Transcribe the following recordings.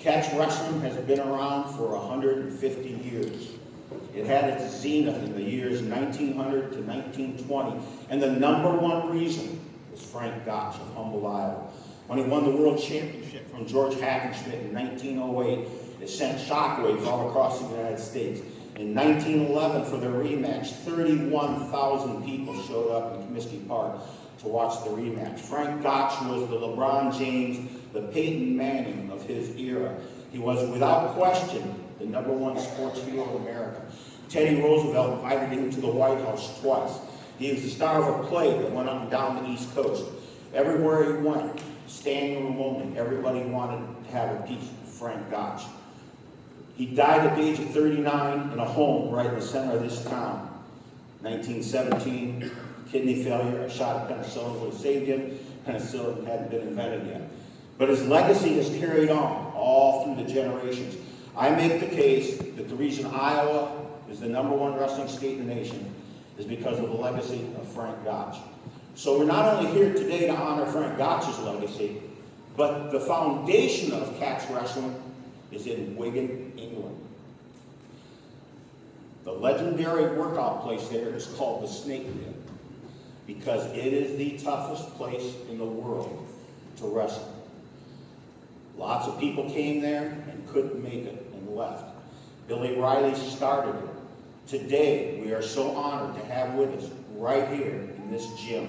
Catch wrestling has been around for 150 years. It had its zenith in the years 1900 to 1920, and the #1 reason was Frank Gotch of Humboldt, Iowa. When he won the world championship from George Hackenschmidt in 1908, it sent shockwaves all across the United States. In 1911, for the rematch, 31,000 people showed up in Comiskey Park to watch the rematch. Frank Gotch was the LeBron James, the Peyton Manning of his era. He was, without question, the #1 sports hero of America. Teddy Roosevelt invited him to the White House twice. He was the star of a play that went up and down the East Coast. Everywhere he went, standing room only, everybody wanted to have a piece of Frank Gotch. He died at the age of 39 in a home right in the center of this town. 1917, kidney failure, a shot of penicillin would have saved him. Penicillin hadn't been invented yet. But his legacy has carried on all through the generations. I make the case that the reason Iowa is the #1 wrestling state in the nation is because of the legacy of Frank Gotch. So we're not only here today to honor Frank Gotch's legacy, but the foundation of catch wrestling is in Wigan, England. The legendary workout place there is called the Snake Pit because it is the toughest place in the world to wrestle. Lots of people came there and couldn't make it and left. Billy Riley started it. Today, we are so honored to have with us right here in this gym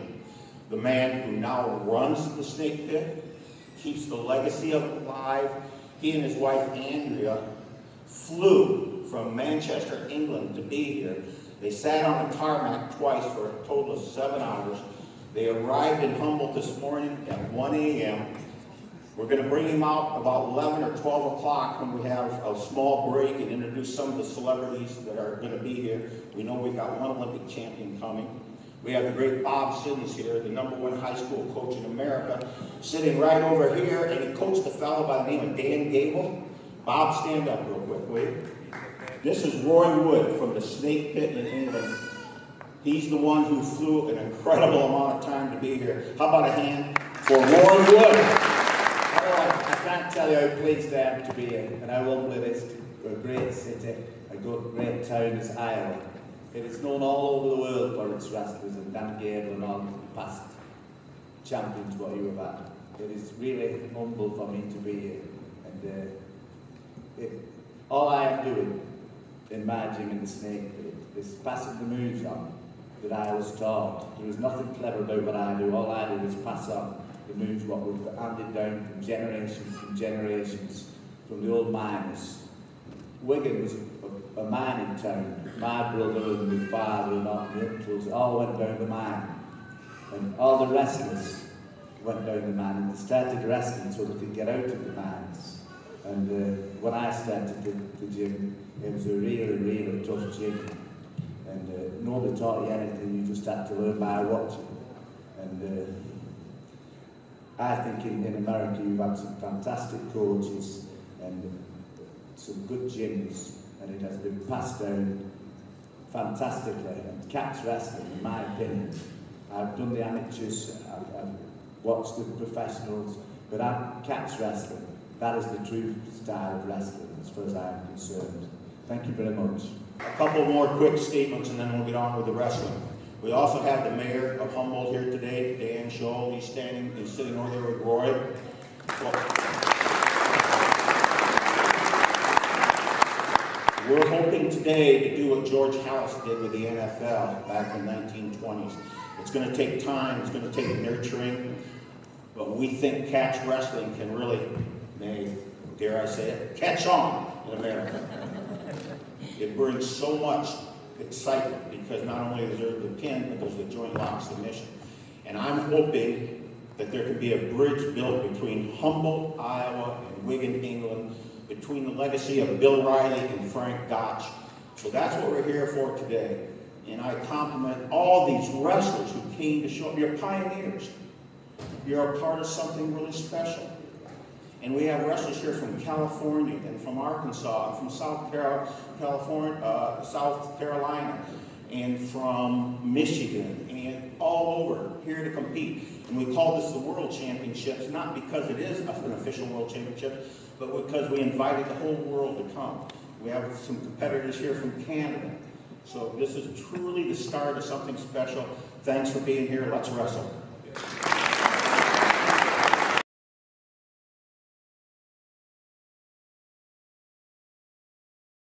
the man who now runs the Snake Pit, keeps the legacy of it alive. He and his wife, Andrea, flew from Manchester, England to be here. They sat on the tarmac twice for a total of 7 hours. They arrived in Humboldt this morning at 1 a.m. We're going to bring him out about 11 or 12 o'clock when we have a small break and introduce some of the celebrities that are going to be here. We know we've got one Olympic champion coming. We have the great Bob Siddons here, the #1 high school coach in America, sitting right over here, and he coached a fellow by the name of Dan Gable. Bob, stand up real quick, will you? This is Roy Wood from the Snake Pit in England. He's the one who flew an incredible amount of time to be here. How about a hand for Roy Wood? I can't tell you how pleased I am to be here, and how lovely it is to a great city, a great town as Iowa. It is known all over the world for its wrestlers, and Dan Gable and all the past champions what you have had. It is really humble for me to be here, and all I am doing in my gym in the Snake Pit is passing the moves on that I was taught. There is nothing clever about what I do. All I do is pass on the moves what we've handed down from generations from the old miners. Wigan was a mining town. My brother and my father and all my uncles all went down the mine, and all the wrestlers went down the mine, and they started wrestling so they could get out of the mines. And when I started the gym, it was a really tough gym, and nobody taught you anything. You just had to learn by watching. And I think in America you've had some fantastic coaches and some good gyms, and it has been passed down fantastically. And catch wrestling, in my opinion, I've done the amateurs, I've watched the professionals, but catch wrestling, that is the true style of wrestling as far as I'm concerned. Thank you very much. A couple more quick statements and then we'll get on with the wrestling. We also have the mayor of Humboldt here today, Dan Scholl. He's sitting over there with Roy. We're hoping today to do what George Hallis did with the NFL back in the 1920s. It's going to take time, it's going to take nurturing, but we think catch wrestling can really, dare I say it, catch on in America. It brings so much excitement because not only is there the pin, but there's the joint lock submission. And I'm hoping that there can be a bridge built between Humboldt, Iowa, and Wigan, England, between the legacy of Bill Riley and Frank Gotch. So that's what we're here for today. And I compliment all these wrestlers who came to show up. You're pioneers. You're a part of something really special. And we have wrestlers here from California and from Arkansas and from South Carolina and from Michigan and all over here to compete. And we call this the World Championships, not because it is an official World Championship, but because we invited the whole world to come. We have some competitors here from Canada. So this is truly the start of something special. Thanks for being here. Let's wrestle.